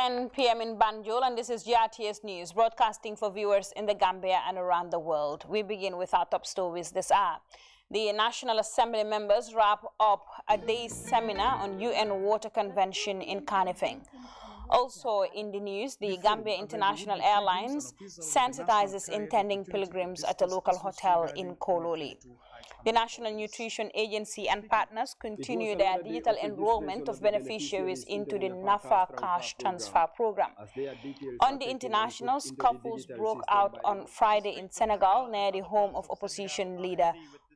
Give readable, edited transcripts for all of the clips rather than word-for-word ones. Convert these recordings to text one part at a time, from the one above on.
10 p.m. in Banjul, and this is GRTS News, broadcasting for viewers in the Gambia and around the world. We begin with our top stories this hour. The National Assembly members wrap up a day's seminar on UN Water Convention in Kanifing. Also in the news, the Gambia International Airlines sensitizes intending pilgrims at a local hotel in Kololi. The National Nutrition Agency and partners continue their digital enrollment of beneficiaries into the NAFA cash transfer program. On the international, scuffles broke out on Friday in Senegal near the home of opposition leader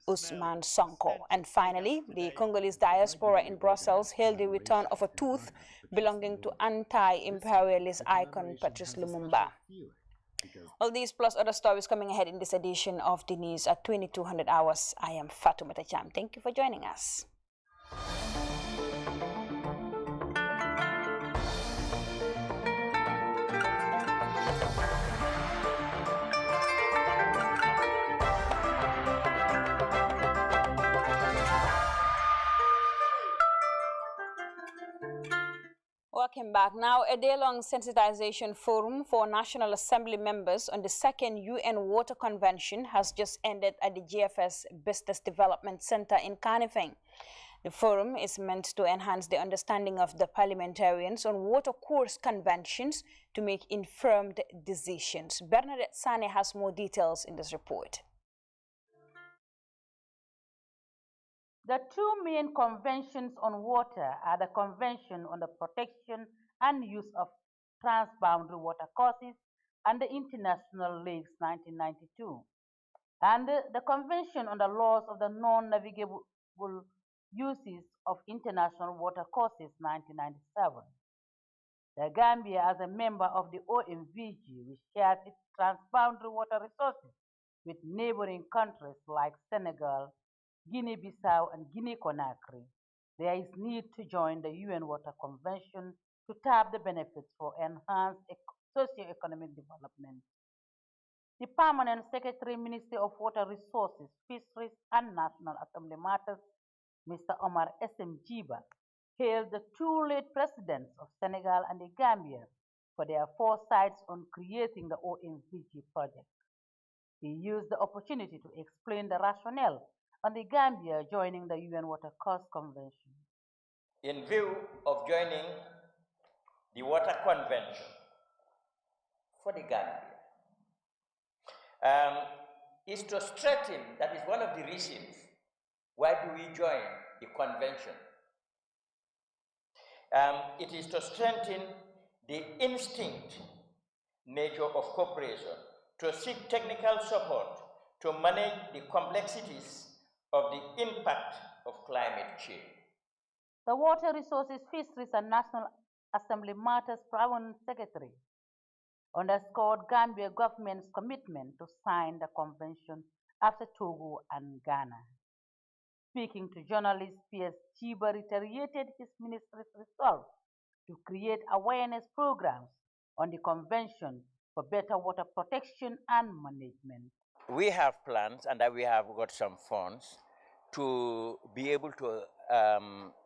Ousmane Sonko. And finally, the Congolese diaspora in Brussels hailed the return of a tooth belonging to anti-imperialist icon Patrice Lumumba. All these plus other stories coming ahead in this edition of the news at 2200 hours. I am Fatoumata Cham. Thank you for joining us. Welcome back. Now, a day-long sensitization forum for National Assembly members on the second UN Water Convention has just ended at the GFS Business Development Center in Kanifing. The forum is meant to enhance the understanding of the parliamentarians on water course conventions to make informed decisions. Bernadette Sane has more details in this report. The two main conventions on water are the Convention on the Protection and Use of Transboundary Water Courses and the International Lakes 1992, and the Convention on the Laws of the Non-Navigable Uses of International Water Courses 1997. The Gambia, as a member of the OMVG, which shares its transboundary water resources with neighboring countries like Senegal, Guinea-Bissau and Guinea-Conakry, there is need to join the UN Water Convention to tap the benefits for enhanced socio-economic development. The Permanent Secretary, Ministry of Water Resources, Fisheries and National Assembly Matters, Mr. Omar S.M. Jiba, hailed the two late presidents of Senegal and the Gambia for their foresights on creating the OMVG project. He used the opportunity to explain the rationale on the Gambia joining the UN Water Course Convention. In view of joining the Water Convention for the Gambia, is to strengthen, that is one of the reasons why do we join the convention. It is to strengthen the instinct nature of cooperation, to seek technical support, to manage the complexities of the impact of climate change. The Water Resources, Fisheries and National Assembly Matters Permanent Secretary underscored Gambia government's commitment to sign the convention after Togo and Ghana. Speaking to journalists, P.S. Chiba reiterated his ministry's resolve to create awareness programs on the convention for better water protection and management. We have plans and we have got some funds to be able to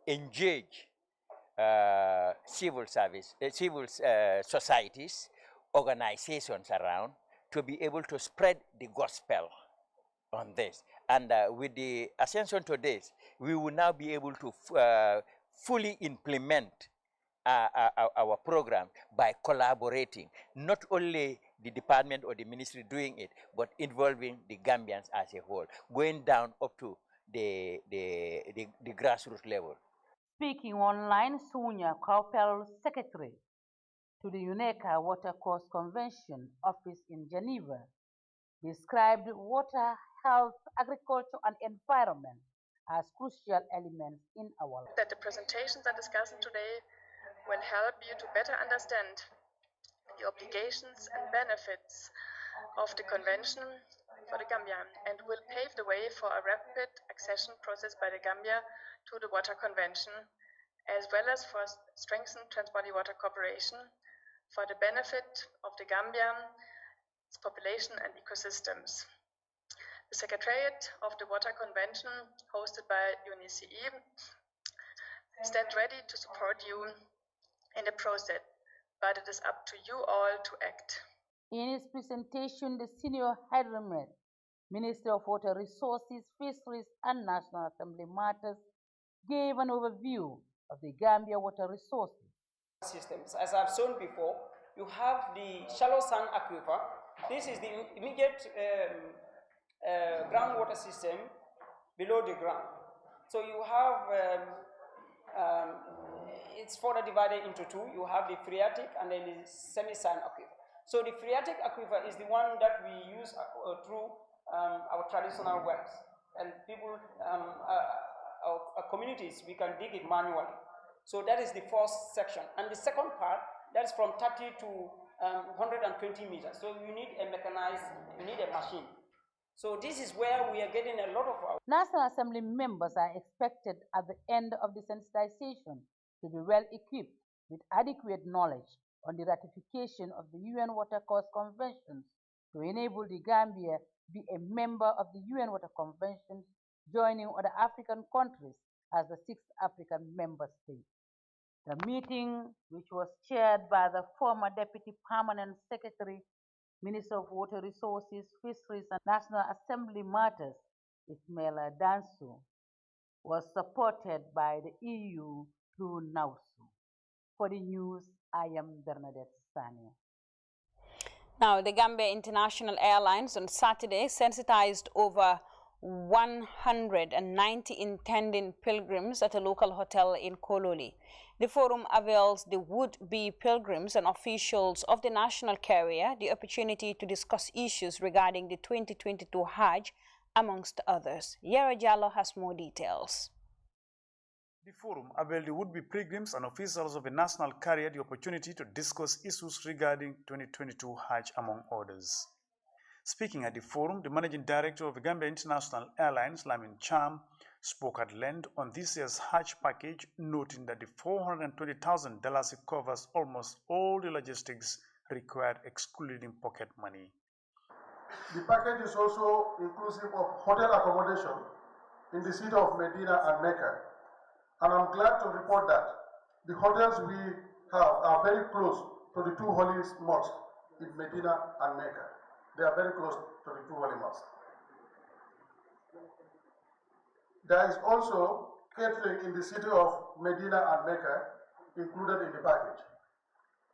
engage civil societies, organizations around, to be able to spread the gospel on this. And with the ascension to this, we will now be able to fully implement our program by collaborating, not only the department or the ministry doing it, but involving the Gambians as a whole, going down up to the grassroots level. Speaking online, Sunya Kaupel, Secretary to the UNECA Water Course Convention office in Geneva, described water, health, agriculture, and environment as crucial elements in our life. That the presentations and discussions today will help you to better understand the obligations and benefits of the Convention for the Gambia and will pave the way for a rapid accession process by the Gambia to the Water Convention, as well as for strengthened transboundary water cooperation for the benefit of the Gambia, its population and ecosystems. The Secretariat of the Water Convention, hosted by UNECE, stands ready to support you in the process but it is up to you all to act. In his presentation, the senior hydromet, Minister of Water Resources, Fisheries and National Assembly Matters, gave an overview of the Gambia water resources. Systems. As I've shown before, you have the shallow sand aquifer. This is the immediate groundwater system below the ground. So you have, it's further divided into two. You have the phreatic and then the semi-sand aquifer. So the phreatic aquifer is the one that we use through our traditional wells. And people, our communities, we can dig it manually. So that is the first section. And the second part, that's from 30 to 120 meters. So you need a mechanized, you need a machine. So this is where we are getting a lot of our... National Assembly members are expected at the end of the sensitization to be well equipped with adequate knowledge on the ratification of the UN Water Course Conventions to enable the Gambia be a member of the UN Water Conventions, joining other African countries as the 6th African member state. The meeting, which was chaired by the former Deputy Permanent Secretary, Minister of Water Resources, Fisheries and National Assembly Matters, Ismaila Danso, was supported by the EU through NAFA. For the news, I am Bernadette Sania. Now, the Gambia International Airlines on Saturday sensitized over 190 intending pilgrims at a local hotel in Kololi. The forum avails the would-be pilgrims and officials of the national carrier the opportunity to discuss issues regarding the 2022 Hajj, amongst others. Yara Jallo has more details. The forum availed the would-be pilgrims and officials of the national carrier the opportunity to discuss issues regarding 2022 Hajj, among others. Speaking at the forum, the managing director of the Gambia International Airlines, Lamin Cham, spoke at length on this year's Hajj package, noting that the $420,000 covers almost all the logistics required, excluding pocket money. The package is also inclusive of hotel accommodation in the city of Medina and Mecca. And I'm glad to report that the hotels we have are very close to the two holy mosques in Medina and Mecca. They are very close to the two holy mosques. There is also catering in the city of Medina and Mecca included in the package.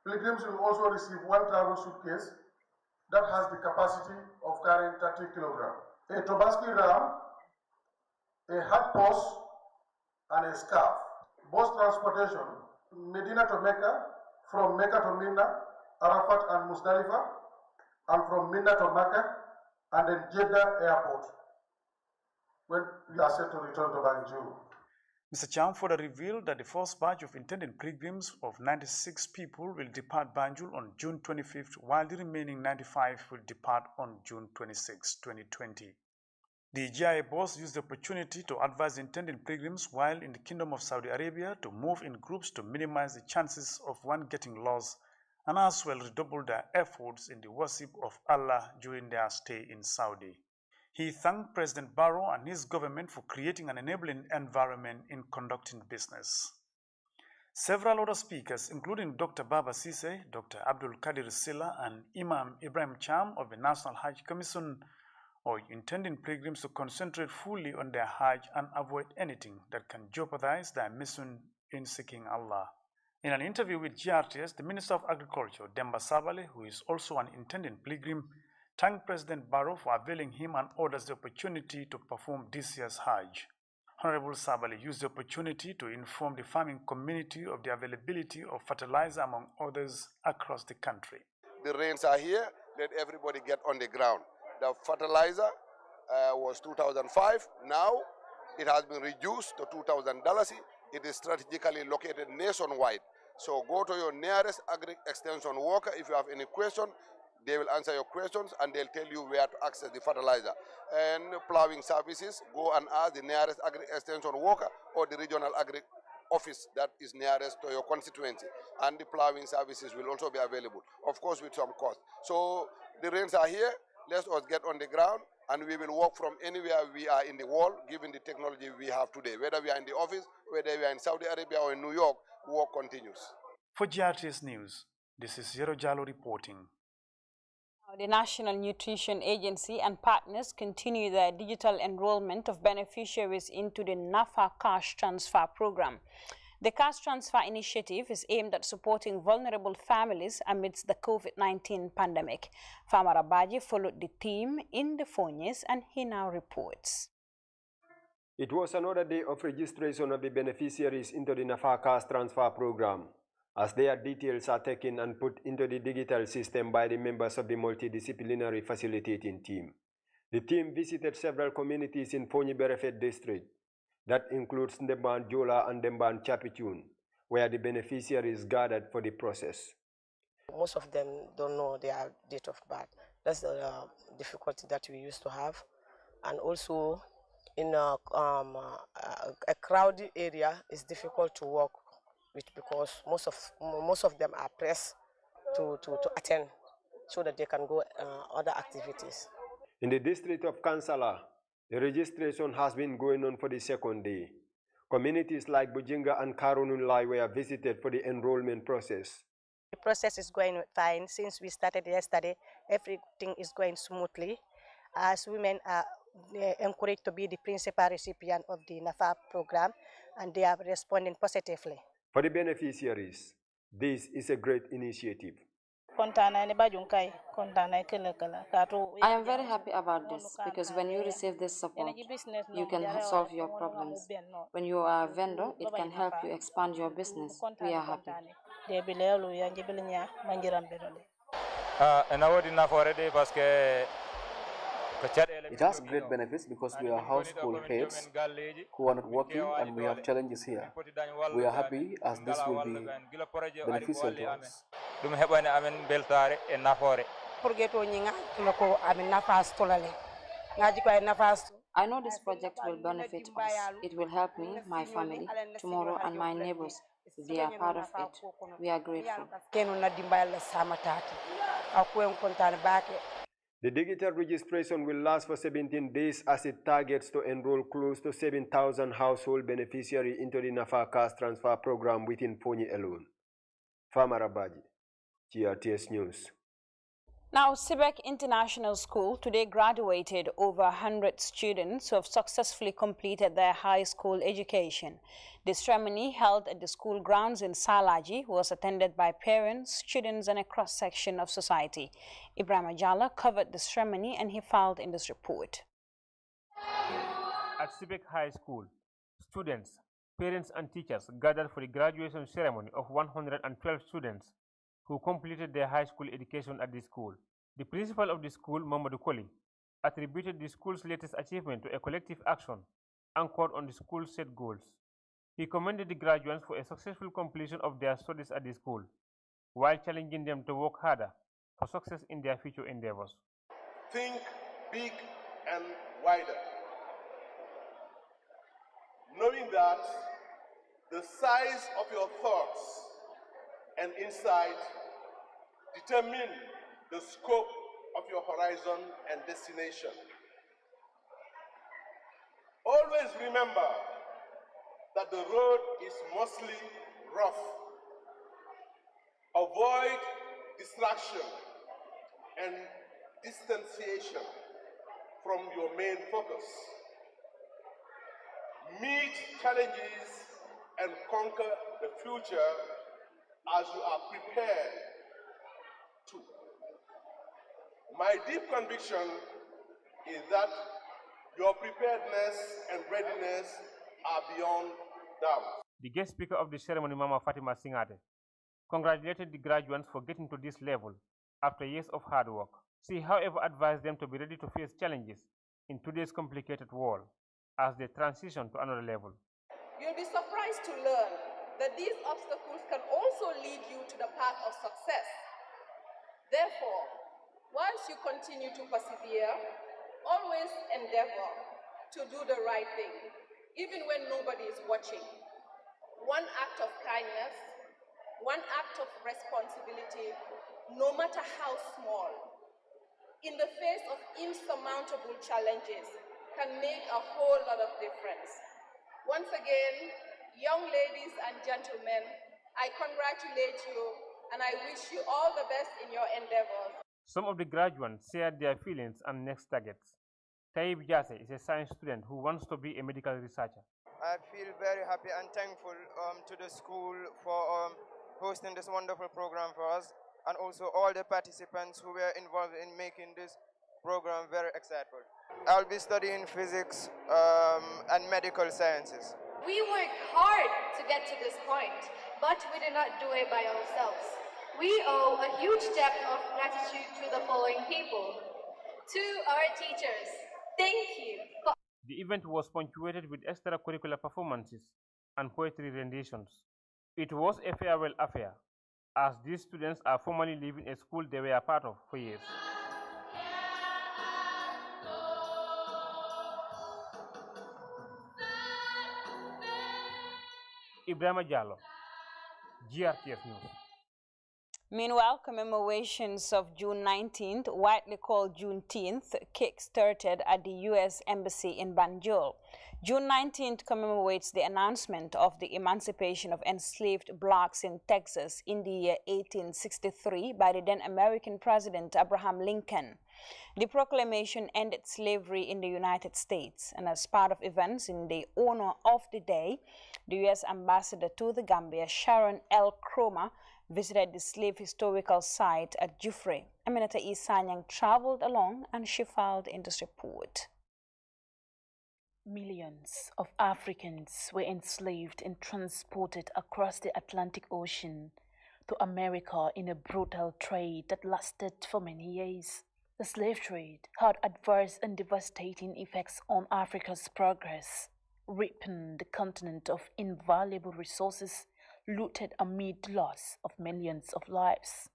Pilgrims will also receive one travel suitcase that has the capacity of carrying 30 kilograms, a Tobaski ram, a hat purse, and a scarf. Bus transportation, Medina to Mecca, from Mecca to Mina, Arafat and Muzdalifah, and from Mina to Mecca, and then Jeddah Airport, when we are set to return to Banjul. Mr. Cham further revealed that the first batch of intended pilgrims of 96 people will depart Banjul on June 25th, while the remaining 95 will depart on June 26, 2020. The GIA boss used the opportunity to advise intended pilgrims while in the Kingdom of Saudi Arabia to move in groups to minimize the chances of one getting lost, and as well redouble their efforts in the worship of Allah during their stay in Saudi. He thanked President Barrow and his government for creating an enabling environment in conducting business. Several other speakers, including Dr. Baba Sise, Dr. Abdul Kadir Silla, and Imam Ibrahim Cham of the National Hajj Commission, urged intending pilgrims to concentrate fully on their Hajj and avoid anything that can jeopardize their mission in seeking Allah. In an interview with GRTS, the Minister of Agriculture, Demba Sabale, who is also an intending pilgrim, thanked President Barrow for availing him and others the opportunity to perform this year's Hajj. Honorable Sabale used the opportunity to inform the farming community of the availability of fertilizer, among others, across the country. The rains are here, let everybody get on the ground. The fertilizer was $2,005. Now it has been reduced to $2,000. It is strategically located nationwide. So go to your nearest agri-extension worker. If you have any question, they will answer your questions and they'll tell you where to access the fertilizer. And plowing services, go and ask the nearest agri-extension worker or the regional agri office that is nearest to your constituency. And the plowing services will also be available, of course with some cost. So the rains are here. Let us get on the ground and we will work from anywhere we are in the world, given the technology we have today. Whether we are in the office, whether we are in Saudi Arabia or in New York, work continues. For GRTS News, This is Zero Jalo reporting. The National Nutrition Agency and partners continue their digital enrollment of beneficiaries into the NAFA cash transfer program. The cash transfer initiative is aimed at supporting vulnerable families amidst the COVID-19 pandemic. Farmer Abaji followed the team in the Fonyes and he now reports. It was another day of registration of the beneficiaries into the NAFA cash transfer program, as their details are taken and put into the digital system by the members of the multidisciplinary facilitating team. The team visited several communities in Fonyi Berefet district. That includes Ndemban Jola and Ndemban Chapitun, where the beneficiaries gathered for the process. Most of them don't know their date of birth. That's the difficulty that we used to have. And also, in a crowded area, it's difficult to work with because most of them are pressed to attend so that they can go other activities. In the district of Kansala, the registration has been going on for the second day. Communities like Bujinga and Karunulai were visited for the enrollment process. The process is going fine. Since we started yesterday, everything is going smoothly. As women are encouraged to be the principal recipient of the NAFA program, and they are responding positively. For the beneficiaries, this is a great initiative. I am very happy about this because when you receive this support, you can solve your problems. When you are a vendor, it can help you expand your business. We are happy. It has great benefits because we are household heads who are not working and we have challenges here. We are happy as this will be beneficial to us. I know this project will benefit us. It will help me, my family, tomorrow, and my neighbors. They are part of it. We are grateful. The digital registration will last for 17 days as it targets to enroll close to 7,000 household beneficiaries into the NAFA cash transfer program within Fonyi alone. Farmer Abaji, GRTS News. Now, Sibek International School today graduated over 100 students who have successfully completed their high school education. The ceremony, held at the school grounds in Salaji, was attended by parents, students, and a cross-section of society. Ibrahim Ajala covered the ceremony and he filed in this report. At Sibek High School, students, parents, and teachers gathered for the graduation ceremony of 112 students who completed their high school education at the school. The principal of the school, Mamadou Koli, attributed the school's latest achievement to a collective action anchored on the school's set goals. He commended the graduates for a successful completion of their studies at the school, while challenging them to work harder for success in their future endeavors. Think big and wider, knowing that the size of your thoughts and insight determine the scope of your horizon and destination. Always remember that the road is mostly rough. Avoid distraction and distanciation from your main focus. Meet challenges and conquer the future as you are prepared to. My deep conviction is that your preparedness and readiness are beyond doubt. The guest speaker of the ceremony, Mama Fatima Singate, congratulated the graduates for getting to this level after years of hard work. She, however, advised them to be ready to face challenges in today's complicated world as they transition to another level. You'll be surprised to learn that these obstacles can also lead you to the path of success. Therefore, once you continue to persevere, always endeavor to do the right thing, even when nobody is watching. One act of kindness, one act of responsibility, no matter how small, in the face of insurmountable challenges, can make a whole lot of difference. Once again, young ladies and gentlemen, I congratulate you and I wish you all the best in your endeavors. Some of the graduates shared their feelings and next targets. Taib Jase is a science student who wants to be a medical researcher. I feel very happy and thankful to the school for hosting this wonderful program for us, and also all the participants who were involved in making this program very excitable. I'll be studying physics and medical sciences. We worked hard to get to this point, but we did not do it by ourselves. We owe a huge debt of gratitude to the following people. To our teachers, thank you. The event was punctuated with extracurricular performances and poetry renditions. It was a farewell affair, as these students are formally leaving a school they were a part of for years. Ibrahima Jallo, GRTS News. Meanwhile, commemorations of June 19th, widely called Juneteenth, kick-started at the U.S. Embassy in Banjul. June 19th commemorates the announcement of the emancipation of enslaved blacks in Texas in the year 1863 by the then American President Abraham Lincoln. The proclamation ended slavery in the United States, and as part of events in the honor of the day, the U.S. Ambassador to the Gambia, Sharon L. Cromer, visited the slave historical site at Jufre. Aminata Isanyang traveled along and she filed in this report. Millions of Africans were enslaved and transported across the Atlantic Ocean to America in a brutal trade that lasted for many years. The slave trade had adverse and devastating effects on Africa's progress, ripping the continent of invaluable resources looted amid the loss of millions of lives.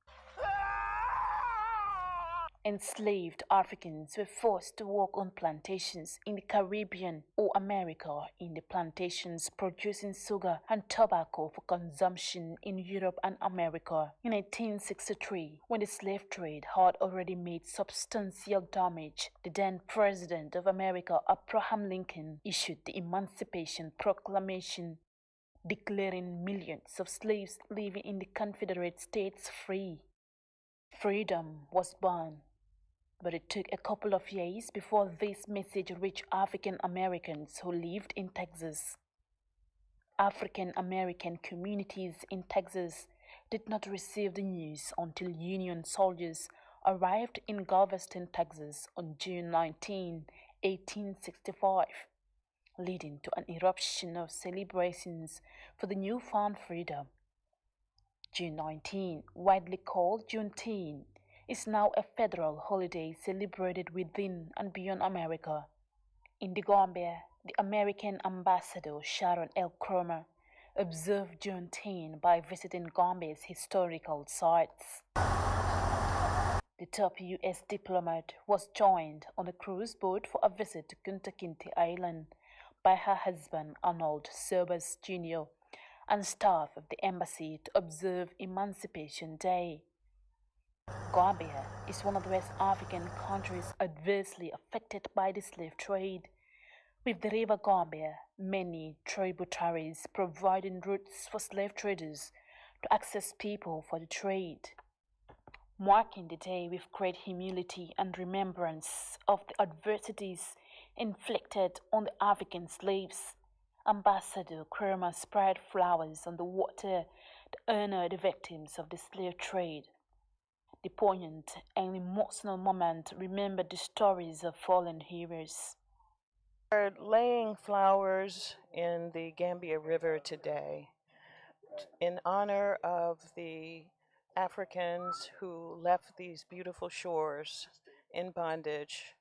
Enslaved Africans were forced to work on plantations in the Caribbean or America, in the plantations producing sugar and tobacco for consumption in Europe and America. In 1863, when the slave trade had already made substantial damage, the then President of America, Abraham Lincoln, issued the Emancipation Proclamation, declaring millions of slaves living in the Confederate States free. Freedom was born, but it took a couple of years before this message reached African Americans who lived in Texas. African American communities in Texas did not receive the news until Union soldiers arrived in Galveston, Texas on June 19, 1865. Leading to an eruption of celebrations for the newfound freedom. June 19, widely called Juneteenth, is now a federal holiday celebrated within and beyond America. In the Gambia, the American ambassador Sharon L. Cromer observed Juneteenth by visiting Gambia's historical sites. The top U.S. diplomat was joined on a cruise boat for a visit to Kunta Kinte Island by her husband Arnold Sobers Jr. and staff of the embassy to observe Emancipation Day. Gambia is one of the West African countries adversely affected by the slave trade, with the River Gambia, many tributaries providing routes for slave traders to access people for the trade. Marking the day with great humility and remembrance of the adversities inflicted on the African slaves, Ambassador Cromer spread flowers on the water to honor the victims of the slave trade. The poignant and emotional moment remembered the stories of fallen heroes. We're laying flowers in the Gambia River today in honor of the Africans who left these beautiful shores in bondage,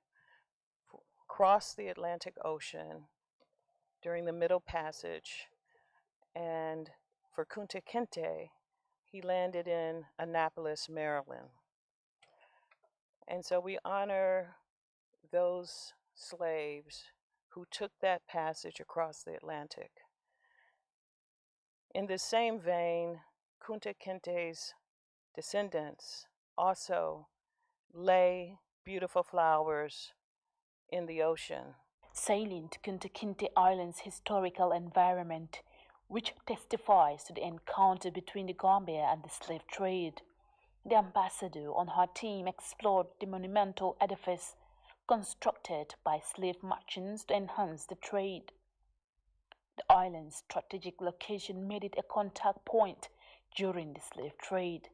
crossed the Atlantic Ocean during the Middle Passage, and for Kunta Kinte, he landed in Annapolis, Maryland. And so we honor those slaves who took that passage across the Atlantic. In the same vein, Kunta Kinte's descendants also lay beautiful flowers in the ocean. Sailing to Kunta Kinte Island's historical environment which testifies to the encounter between the Gambia and the slave trade. The ambassador on her team explored the monumental edifice constructed by slave merchants to enhance the trade. The island's strategic location made it a contact point during the slave trade.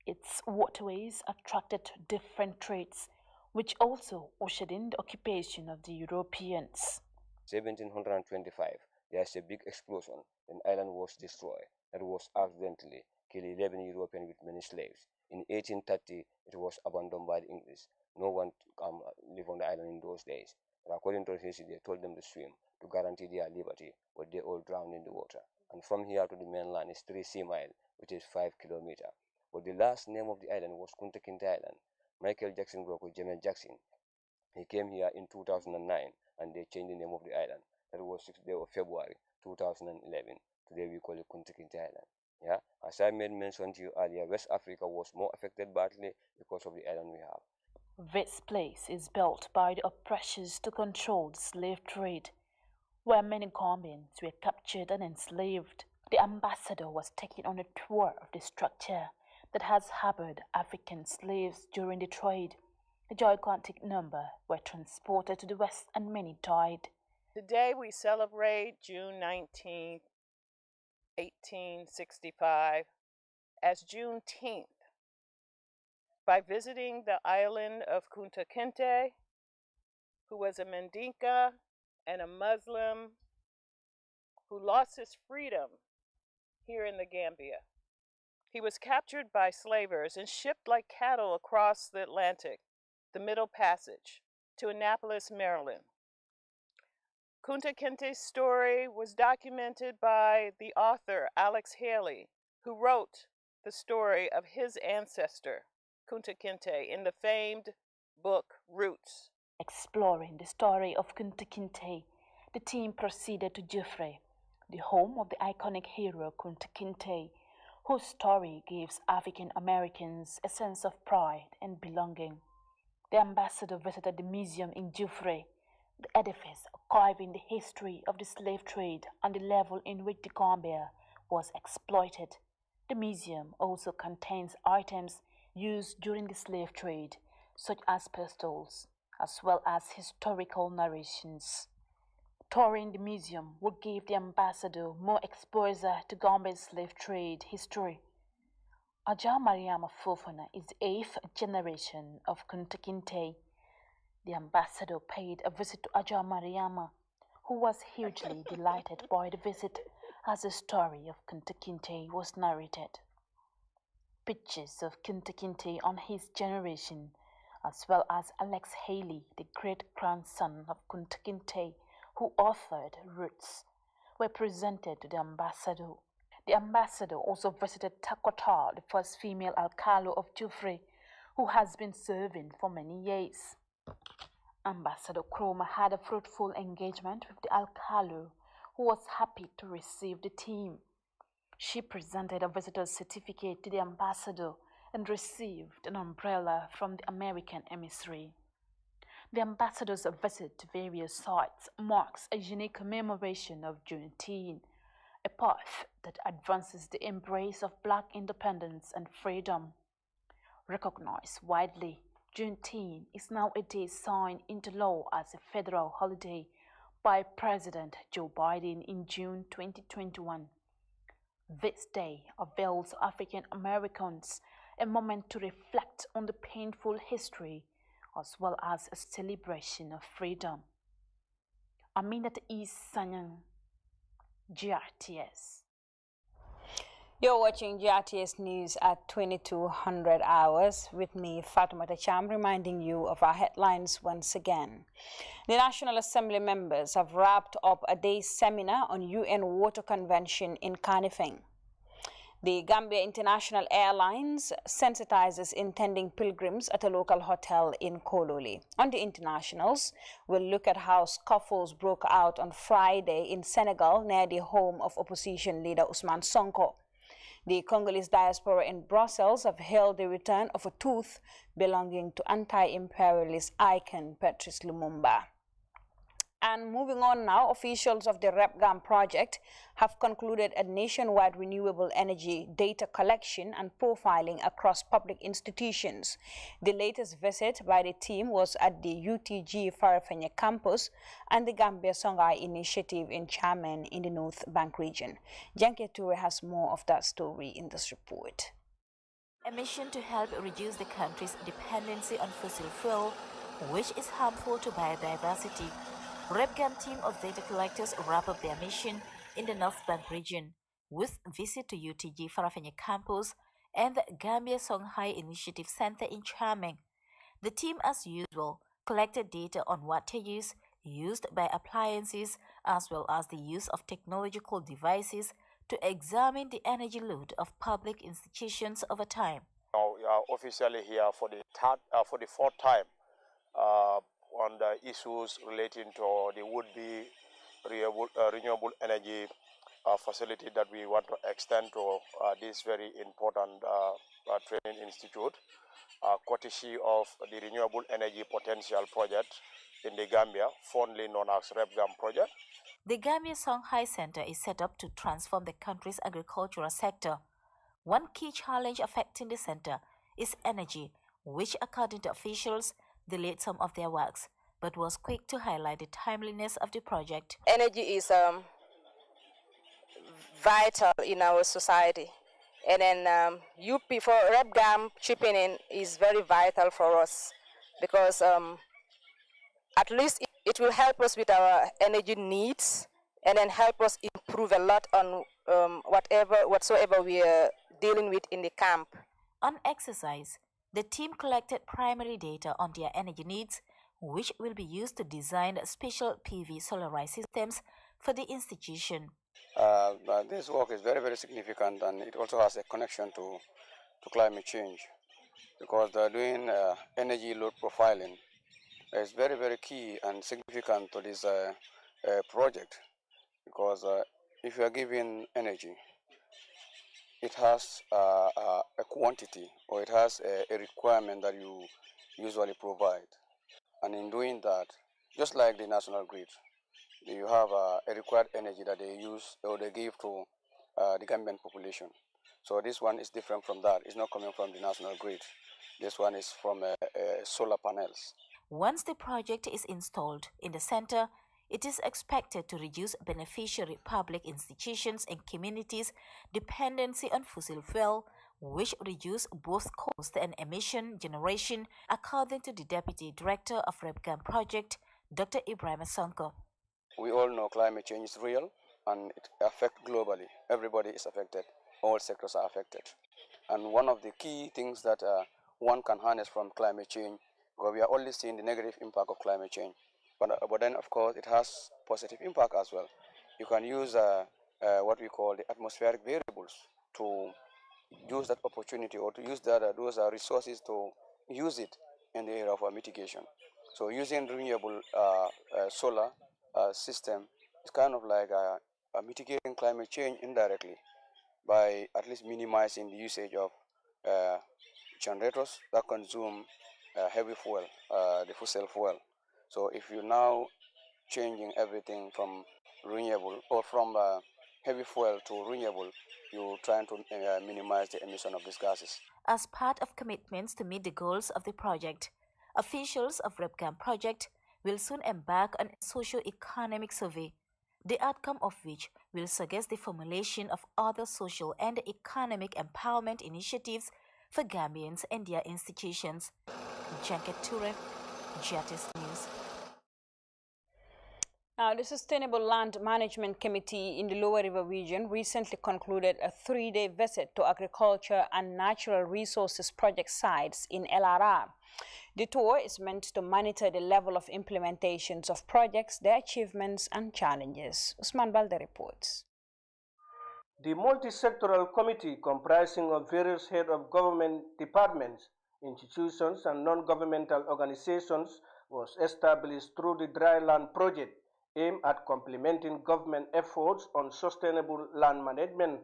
Its waterways attracted different trades, which also ushered in the occupation of the Europeans. 1725, there's a big explosion, and the island was destroyed. That was accidentally killed 11 Europeans with many slaves. In 1830, it was abandoned by the English. No one lived on the island in those days. But according to history, they told them to swim to guarantee their liberty, but they all drowned in the water. And from here to the mainland is 3 sea miles, which is 5 kilometers. But the last name of the island was Kunta Kinte Island. Michael Jackson broke with Jamal Jackson. He came here in 2009, and they changed the name of the island. That was 6th day of February 2011. Today we call it Kunta Kinte Island. Yeah, as I made mention to you earlier, West Africa was more affected badly because of the island we have. This place is built by the oppressors to control the slave trade, where many Gambians were captured and enslaved. The ambassador was taken on a tour of the structure that has harbored African slaves during the trade. A gigantic number were transported to the West and many died. Today we celebrate June 19th, 1865 as Juneteenth by visiting the island of Kunta Kinte, who was a Mandinka and a Muslim who lost his freedom here in the Gambia. He was captured by slavers and shipped like cattle across the Atlantic, the Middle Passage, to Annapolis, Maryland. Kunta Kinte's story was documented by the author Alex Haley, who wrote the story of his ancestor, Kunta Kinte, in the famed book Roots. Exploring the story of Kunta Kinte, the team proceeded to Jufre, the home of the iconic hero Kunta Kinte, whose story gives African Americans a sense of pride and belonging. The ambassador visited the museum in Jufre, the edifice archiving the history of the slave trade and the level in which the Gambia was exploited. The museum also contains items used during the slave trade, such as pistols, as well as historical narrations. Touring the museum would give the ambassador more exposure to Gambia's slave trade history. Aja Mariama Fofana is the 8th generation of Kunta Kinte. The ambassador paid a visit to Aja Mariama, who was hugely delighted by the visit as the story of Kunta Kinte was narrated. Pictures of Kunta Kinte on his generation, as well as Alex Haley, the great-grandson of Kunta Kinte, who authored Roots, were presented to the ambassador. The ambassador also visited Takota, the first female alcalde of Jufre, who has been serving for many years. Ambassador Kroma had a fruitful engagement with the alcalde, who was happy to receive the team. She presented a visitor's certificate to the ambassador and received an umbrella from the American emissary. The ambassador's visit to various sites marks a unique commemoration of Juneteenth, a path that advances the embrace of Black independence and freedom. Recognized widely, Juneteenth is now a day signed into law as a federal holiday by President Joe Biden in June 2021. This day avails African Americans a moment to reflect on the painful history as well as a celebration of freedom. Aminat Sanyang, GRTS. You're watching GRTS News at 2200 hours with me, Fatoumata Cham, reminding you of our headlines once again. The National Assembly members have wrapped up a day's seminar on UN Water Convention in Kanifing. The Gambia International Airlines sensitizes intending pilgrims at a local hotel in Kololi. On the internationals, we'll look at how scuffles broke out on Friday in Senegal near the home of opposition leader Ousmane Sonko. The Congolese diaspora in Brussels have hailed the return of a tooth belonging to anti-imperialist icon Patrice Lumumba. And moving on now, officials of the REPGAM project have concluded a nationwide renewable energy data collection and profiling across public institutions. The latest visit by the team was at the UTG Farafenni campus and the Gambia Songhai initiative in Chairman in the North Bank region. Janke Toure has more of that story in this report. A mission to help reduce the country's dependency on fossil fuel, which is harmful to biodiversity. REPGAM team of data collectors wrap up their mission in the North Bank region with visit to UTG Farafenni campus and the Gambia Songhai Initiative Center in Charming. The team, as usual, collected data on water use used by appliances as well as the use of technological devices to examine the energy load of public institutions over time. Now we are officially here for the fourth time on the issues relating to the would-be renewable energy facility that we want to extend to this very important training institute, courtesy of the Renewable Energy Potential Project in the Gambia, fondly known as REPGAM project. The Gambia Songhai Center is set up to transform the country's agricultural sector. One key challenge affecting the center is energy, which, according to officials, delayed some of their works, but was quick to highlight the timeliness of the project. Energy is vital in our society, and then UP for REPGAM chipping in is very vital for us because at least it will help us with our energy needs and then help us improve a lot on whatsoever we are dealing with in the camp. On exercise, the team collected primary data on their energy needs, which will be used to design special PV solarized systems for the institution. This work is very, very significant, and it also has a connection to climate change, because doing energy load profiling is very, very key and significant to this project, because if you are giving energy, it has a quantity, or it has a requirement that you usually provide. And in doing that, just like the national grid, you have a required energy that they use or they give to the Gambian population. So this one is different from that. It's not coming from the national grid. This one is from solar panels. Once the project is installed in the center, it is expected to reduce beneficiary public institutions and communities' dependency on fossil fuel, which reduce both cost and emission generation, according to the Deputy Director of REPGAM Project, Dr. Ibrahim Sonko. We all know climate change is real and it affects globally. Everybody is affected. All sectors are affected. And one of the key things that one can harness from climate change, because we are only seeing the negative impact of climate change. But then, of course, it has positive impact as well. You can use what we call the atmospheric variables to use that opportunity, or to use those resources to use it in the area of mitigation. So using renewable solar system is kind of like mitigating climate change indirectly by at least minimizing the usage of generators that consume heavy fuel, the fossil fuel. So if you're now changing everything from renewable or from heavy fuel to renewable, you're trying to minimize the emission of these gases. As part of commitments to meet the goals of the project, officials of REPGAM project will soon embark on a socio-economic survey, the outcome of which will suggest the formulation of other social and economic empowerment initiatives for Gambians and their institutions. Janket Toure, GRTS News. Now, the Sustainable Land Management Committee in the Lower River region recently concluded a 3-day visit to agriculture and natural resources project sites in LRR. The tour is meant to monitor the level of implementations of projects, their achievements and challenges. Usman Balde reports. The multi-sectoral committee, comprising of various heads of government departments, institutions and non-governmental organizations, was established through the Dry Land Project, aimed at complementing government efforts on sustainable land management.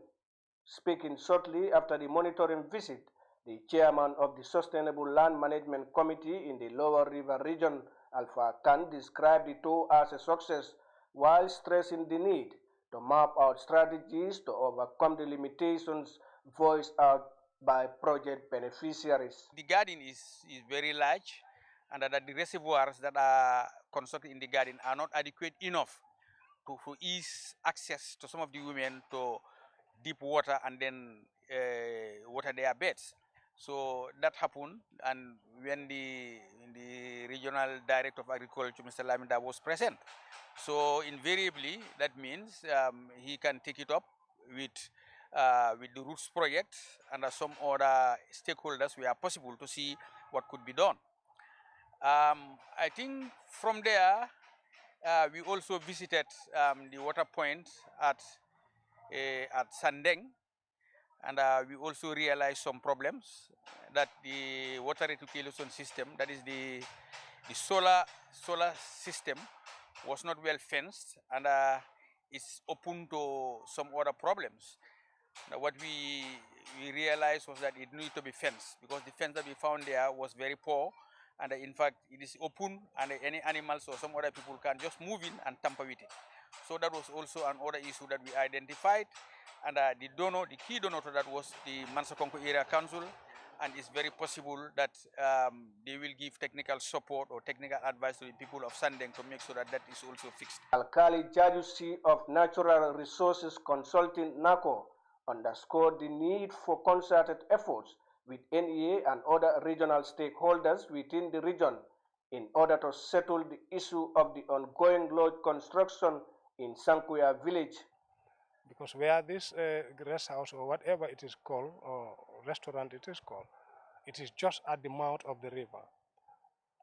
Speaking shortly after the monitoring visit, the chairman of the Sustainable Land Management Committee in the Lower River region, Alpha Khan described the tour as a success while stressing the need to map out strategies to overcome the limitations voiced out by project beneficiaries. The garden is very large, and that the reservoirs that are constructed in the garden are not adequate enough to ease access to some of the women to deep water and then water their beds. So that happened, and when the regional director of agriculture, Mr. Lamida, was present, so invariably that means he can take it up with the Roots project and some other stakeholders where possible to see what could be done. I think from there we also visited the water point at Sandeng, and we also realized some problems that the water reticulation system, that is the solar system, was not well fenced, and it's open to some other problems. Now, what we realized was that it needed to be fenced, because the fence that we found there was very poor, and in fact it is open, and any animals or some other people can just move in and tamper with it. So that was also another issue that we identified, and the key donor to that was the Mansakonko Area Council, and it's very possible that they will give technical support or technical advice to the people of Sandeng to make sure that that is also fixed. Alkali Jajusi of Natural Resources Consulting NACO underscored the need for concerted efforts with NEA and other regional stakeholders within the region in order to settle the issue of the ongoing lodge construction in Sankuya village. Because where this rest house or whatever it is called, or restaurant it is called, it is just at the mouth of the river.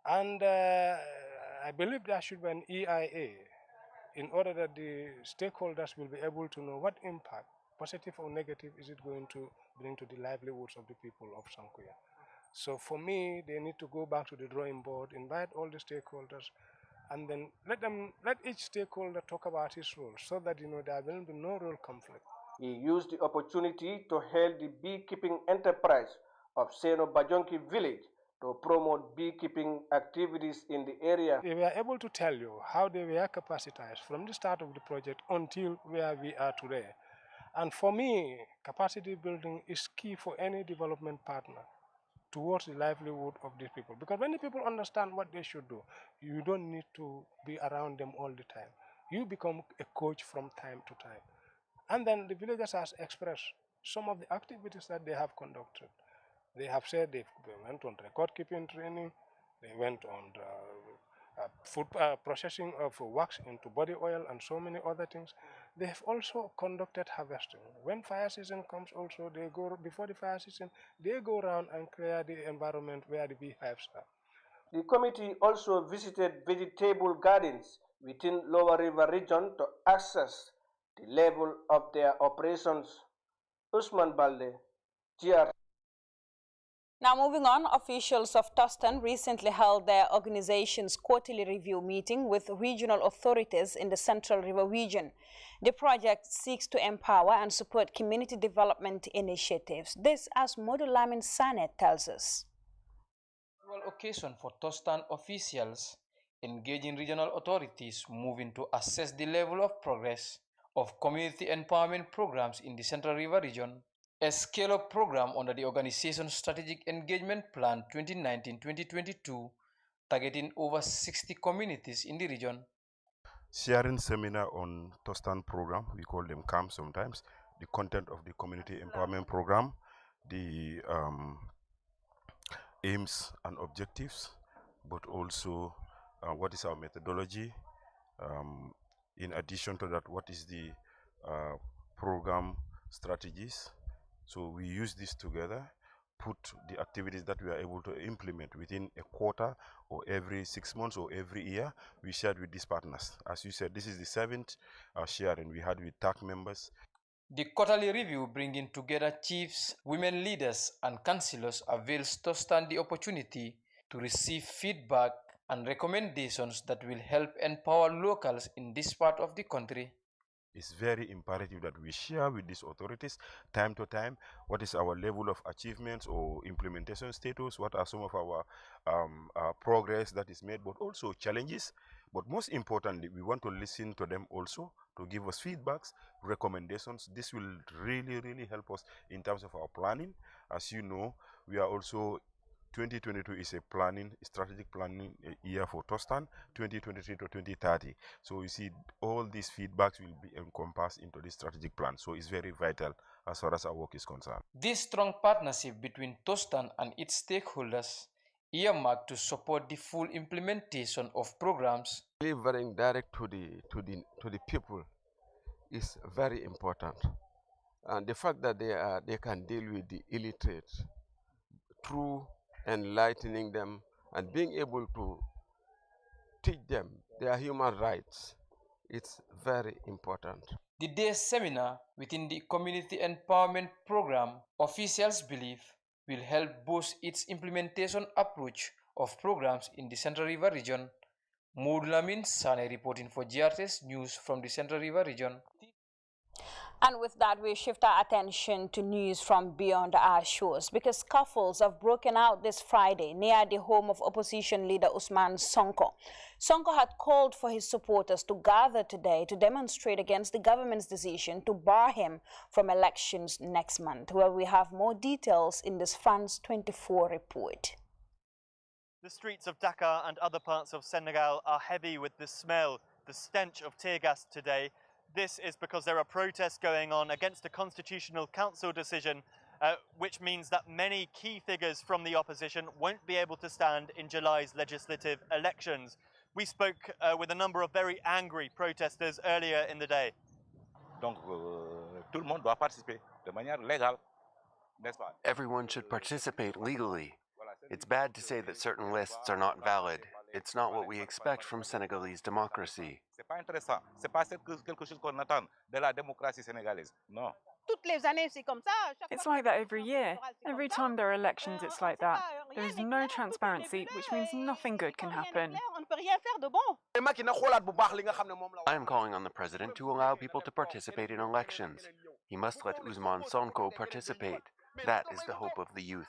And I believe there should be an EIA in order that the stakeholders will be able to know what impact, positive or negative, is it going to bring to the livelihoods of the people of Sankuya. So for me, they need to go back to the drawing board, invite all the stakeholders, and then let each stakeholder talk about his role, so that there will be no role conflict. He used the opportunity to hail the beekeeping enterprise of Seno Bajonki village to promote beekeeping activities in the area. They were able to tell you how they were capacitized from the start of the project until where we are today. And for me, capacity building is key for any development partner towards the livelihood of these people. Because when the people understand what they should do, you don't need to be around them all the time. You become a coach from time to time. And then the villagers have expressed some of the activities that they have conducted. They have said they went on record keeping training, they went on food processing of wax into body oil and so many other things. They have also conducted harvesting. When fire season comes also, they go, before the fire season, they go around and clear the environment where the beehives are. The committee also visited vegetable gardens within Lower River region to assess the level of their operations. Usman Balde, GR. Now moving on, officials of Tostan recently held their organization's quarterly review meeting with regional authorities in the Central River region. The project seeks to empower and support community development initiatives. This, as Modulamin Sanet tells us. Occasion for Tostan officials engaging regional authorities moving to assess the level of progress of community empowerment programs in the Central River region, a scale-up program under the organization's Strategic Engagement Plan 2019-2022, targeting over 60 communities in the region. Sharing seminar on Tostan program, we call them CAMP sometimes, the content of the community empowerment program, the aims and objectives, but also what is our methodology. In addition to that, what is the program strategies. So we use this together, put the activities that we are able to implement within a quarter or every 6 months or every year. We shared with these partners. As you said, this is the 7th sharing we had with TAC members. The quarterly review, bringing together chiefs, women leaders, and councillors, avails Tostan the opportunity to receive feedback and recommendations that will help empower locals in this part of the country. It's very imperative that we share with these authorities time to time what is our level of achievements or implementation status, what are some of our progress that is made, but also challenges. But most importantly, we want to listen to them also to give us feedbacks, recommendations. This will really, really help us in terms of our planning. As you know, we are also 2022 is a strategic planning year for Tostan, 2023 to 2030. So you see, all these feedbacks will be encompassed into this strategic plan. So it's very vital as far as our work is concerned. This strong partnership between Tostan and its stakeholders earmarked to support the full implementation of programs. Delivering direct to the people is very important, and the fact that they can deal with the illiterate through enlightening them and being able to teach them their human rights, it's very important. The day's seminar within the Community Empowerment Program, officials believe, will help boost its implementation approach of programs in the Central River region. Moudlamin Sane reporting for GRTS News from the Central River region. And with that, we shift our attention to news from beyond our shores, because scuffles have broken out this Friday near the home of opposition leader Usman Sonko. Sonko had called for his supporters to gather today to demonstrate against the government's decision to bar him from elections next month. Well, we have more details in this France 24 report. The streets of Dakar and other parts of Senegal are heavy with the smell, the stench of tear gas today. This is because there are protests going on against a Constitutional Council decision, which means that many key figures from the opposition won't be able to stand in July's legislative elections. We spoke with a number of very angry protesters earlier in the day. Donc, tout le monde doit participer de manière légale, n'est-ce pas? Everyone should participate legally. It's bad to say that certain lists are not valid. It's not what we expect from Senegalese democracy. C'est pas intéressant. C'est pas quelque chose qu'on attend de la démocratie sénégalaise. Non. It's like that every year. Every time there are elections, it's like that. There is no transparency, which means nothing good can happen. I am calling on the president to allow people to participate in elections. He must let Usman Sonko participate. That is the hope of the youth.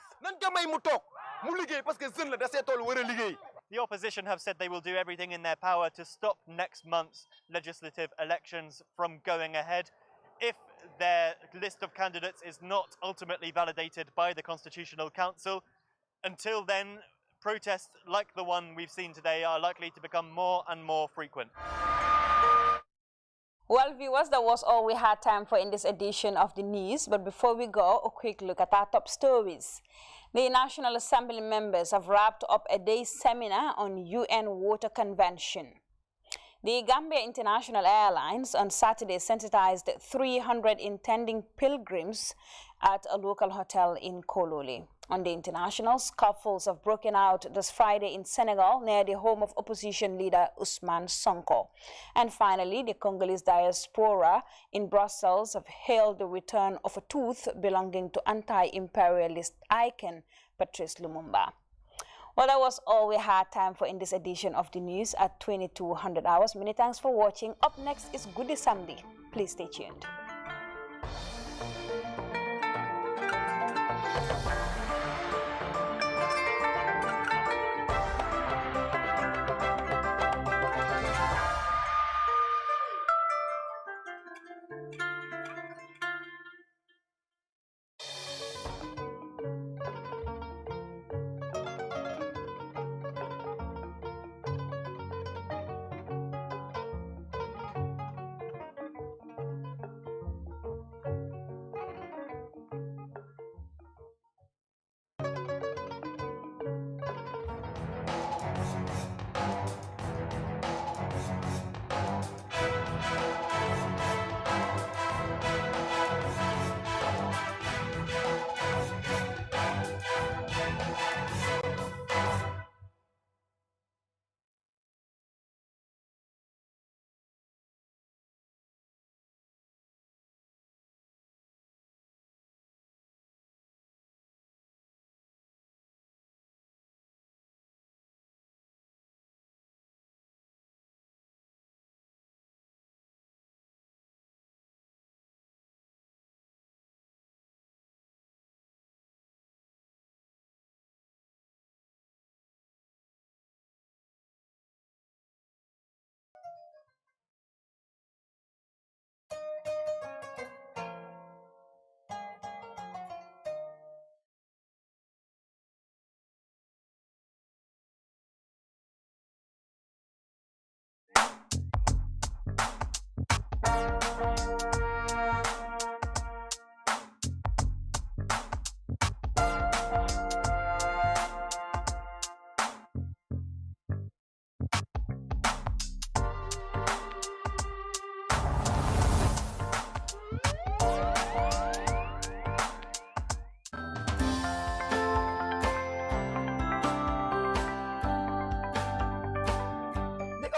The opposition have said they will do everything in their power to stop next month's legislative elections from going ahead. If their list of candidates is not ultimately validated by the Constitutional Council, until then, protests like the one we've seen today are likely to become more and more frequent. Well, viewers, that was all we had time for in this edition of the news. But before we go, a quick look at our top stories. The National Assembly members have wrapped up a day's seminar on UN Water Convention. The Gambia International Airlines on Saturday sensitized 300 intending pilgrims at a local hotel in Kololi. On the international, scuffles have broken out this Friday in Senegal near the home of opposition leader Usman Sonko. And finally, the Congolese diaspora in Brussels have hailed the return of a tooth belonging to anti-imperialist icon Patrice Lumumba. Well, that was all we had time for in this edition of the news at 2200 hours. Many thanks for watching. Up next is Goody Sunday. Please stay tuned.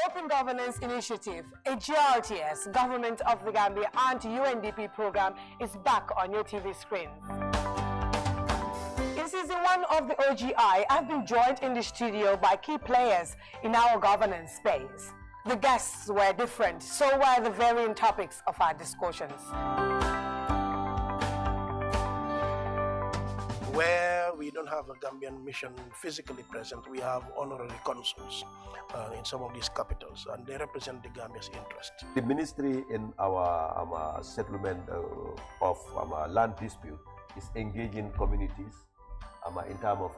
Open Governance Initiative, a GRTS, Government of the Gambia and UNDP program is back on your TV screens. In season 1 of the OGI, I've been joined in the studio by key players in our governance space. The guests were different, so were the varying topics of our discussions. Where we don't have a Gambian mission physically present, we have honorary consuls in some of these capitals, and they represent the Gambia's interest. The ministry in our settlement of land dispute is engaging communities in terms of